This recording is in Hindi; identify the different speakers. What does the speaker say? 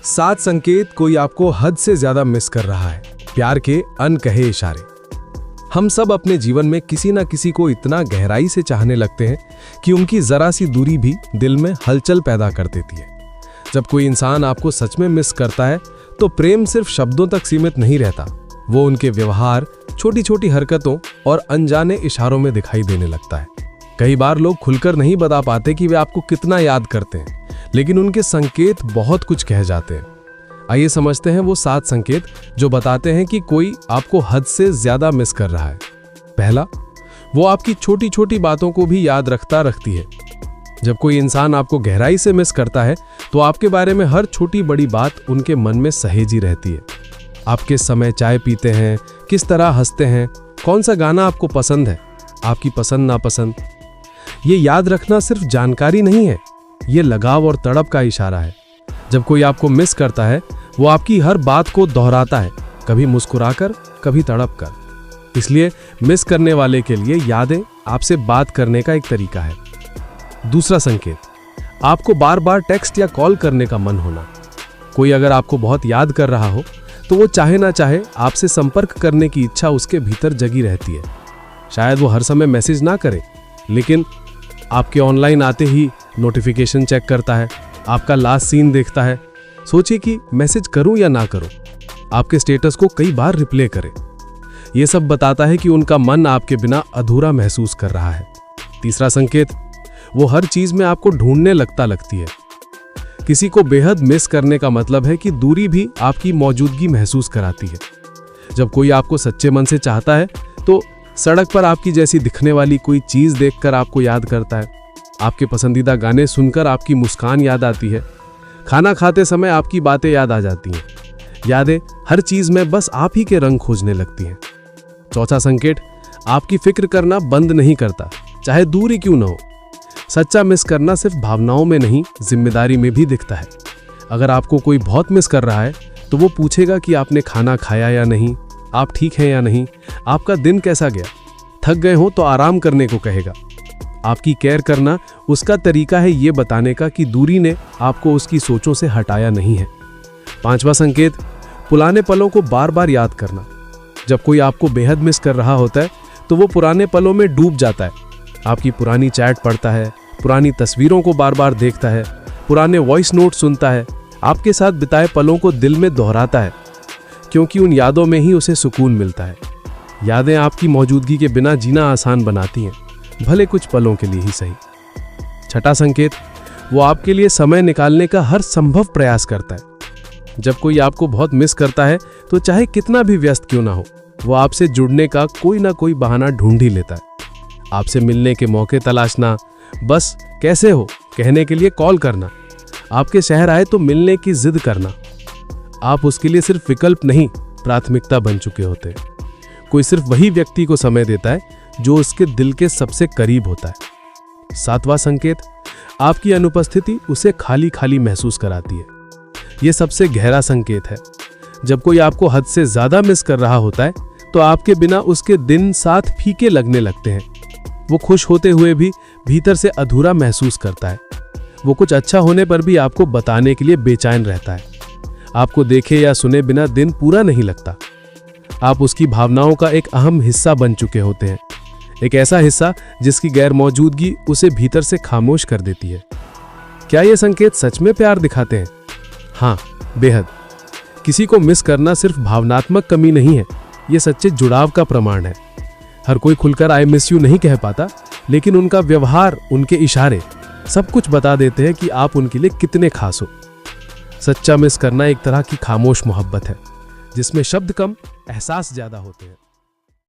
Speaker 1: सात संकेत कोई आपको हद से ज्यादा मिस कर रहा है। प्यार के अनकहे इशारे। हम सब अपने जीवन में किसी ना किसी को इतना गहराई से चाहने लगते हैं कि उनकी जरा सी दूरी भी दिल में हलचल पैदा कर देती है। जब कोई इंसान आपको सच में मिस करता है तो प्रेम सिर्फ शब्दों तक सीमित नहीं रहता, वो उनके व्यवहार, छोटी छोटी हरकतों और अनजाने इशारों में दिखाई देने लगता है। कई बार लोग खुलकर नहीं बता पाते कि वे आपको कितना याद करते हैं, लेकिन उनके संकेत बहुत कुछ कह जाते हैं। आइए समझते हैं वो 7 संकेत जो बताते हैं कि कोई आपको हद से ज्यादा मिस कर रहा है। पहला, वो आपकी छोटी छोटी बातों को भी याद रखती है। जब कोई इंसान आपको गहराई से मिस करता है तो आपके बारे में हर छोटी बड़ी बात उनके मन में सहेजी रहती है। आप किस समय चाय पीते हैं, किस तरह हंसते हैं, कौन सा गाना आपको पसंद है, आपकी पसंद नापसंद। ये याद रखना सिर्फ जानकारी नहीं है, ये लगाव और तड़प का इशारा है। जब कोई आपको मिस करता है वो आपकी हर बात को दोहराता है, कभी मुस्कुराकर, कभी तड़प कर। इसलिए मिस करने वाले के लिए यादें आपसे बात करने का एक तरीका है। दूसरा संकेत, आपको बार बार टेक्स्ट या कॉल करने का मन होना। कोई अगर आपको बहुत याद कर रहा हो तो वो चाहे ना चाहे आपसे संपर्क करने की इच्छा उसके भीतर जगी रहती है। शायद वो हर समय मैसेज ना करे, लेकिन आपके ऑनलाइन आते ही नोटिफिकेशन चेक करता है, आपका लास्ट सीन देखता है। सोचिए कि मैसेज करूं या ना करूं, आपके स्टेटस को कई बार रिप्ले करे। यह सब बताता है कि उनका मन आपके बिना अधूरा महसूस कर रहा है। तीसरा संकेत, वो हर चीज में आपको ढूंढने लगती है। किसी को बेहद मिस करने का मतलब है कि दूरी भी आपकी मौजूदगी महसूस कराती है। जब कोई आपको सच्चे मन से चाहता है तो सड़क पर आपकी जैसी दिखने वाली कोई चीज देखकर आपको याद करता है, आपके पसंदीदा गाने सुनकर आपकी मुस्कान याद आती है, खाना खाते समय आपकी बातें याद आ जाती हैं। यादें हर चीज में बस आप ही के रंग खोजने लगती हैं। चौथा संकेत, आपकी फिक्र करना बंद नहीं करता, चाहे दूरी क्यों न हो। सच्चा मिस करना सिर्फ भावनाओं में नहीं, जिम्मेदारी में भी दिखता है। अगर आपको कोई बहुत मिस कर रहा है तो वो पूछेगा कि आपने खाना खाया या नहीं, आप ठीक हैं या नहीं, आपका दिन कैसा गया। थक गए हो तो आराम करने को कहेगा। आपकी केयर करना उसका तरीका है ये बताने का कि दूरी ने आपको उसकी सोचों से हटाया नहीं है। पांचवा संकेत, पुराने पलों को बार बार याद करना। जब कोई आपको बेहद मिस कर रहा होता है तो वो पुराने पलों में डूब जाता है। आपकी पुरानी चैट पढ़ता है, पुरानी तस्वीरों को बार बार देखता है, पुराने वॉइस नोट सुनता है, आपके साथ बिताए पलों को दिल में दोहराता है, क्योंकि उन यादों में ही उसे सुकून मिलता है। यादें आपकी मौजूदगी के बिना जीना आसान बनाती हैं, भले कुछ पलों के लिए ही सही। छठा संकेत, वो आपके लिए समय निकालने का हर संभव प्रयास करता है। जब कोई आपको बहुत मिस करता है तो चाहे कितना भी व्यस्त क्यों ना हो, वो आपसे जुड़ने का कोई ना कोई बहाना ढूंढ ही लेता है। आपसे मिलने के मौके तलाशना, बस कैसे हो कहने के लिए कॉल करना, आपके शहर आए तो मिलने की जिद करना। आप उसके लिए सिर्फ विकल्प नहीं, प्राथमिकता बन चुके होते हैं। कोई सिर्फ वही व्यक्ति को समय देता है जो उसके दिल के सबसे करीब होता है। सातवां संकेत, आपकी अनुपस्थिति उसे खाली खाली महसूस कराती है। यह सबसे गहरा संकेत है। जब कोई आपको हद से ज्यादा मिस कर रहा होता है तो आपके बिना उसके दिन साथ फीके लगने लगते हैं। वो खुश होते हुए भी भीतर से अधूरा महसूस करता है। वो कुछ अच्छा होने पर भी आपको बताने के लिए बेचैन रहता है। आपको देखे या सुने बिना दिन पूरा नहीं लगता। आप उसकी भावनाओं का एक अहम हिस्सा बन चुके होते हैं, एक ऐसा हिस्सा जिसकी गैर मौजूदगी उसे भीतर से खामोश कर देती है। क्या ये संकेत सच में प्यार दिखाते हैं? हाँ, बेहद। किसी को मिस करना सिर्फ भावनात्मक कमी नहीं है, ये सच्चे जुड़ाव का प्रमाण है। हर कोई खुलकर आई मिस यू नहीं कह पाता, लेकिन उनका व्यवहार, उनके इशारे सब कुछ बता देते हैं कि आप उनके लिए कितने खास हो। सच्चा मिस करना एक तरह की खामोश मोहब्बत है, जिसमें शब्द कम, एहसास ज्यादा होते हैं।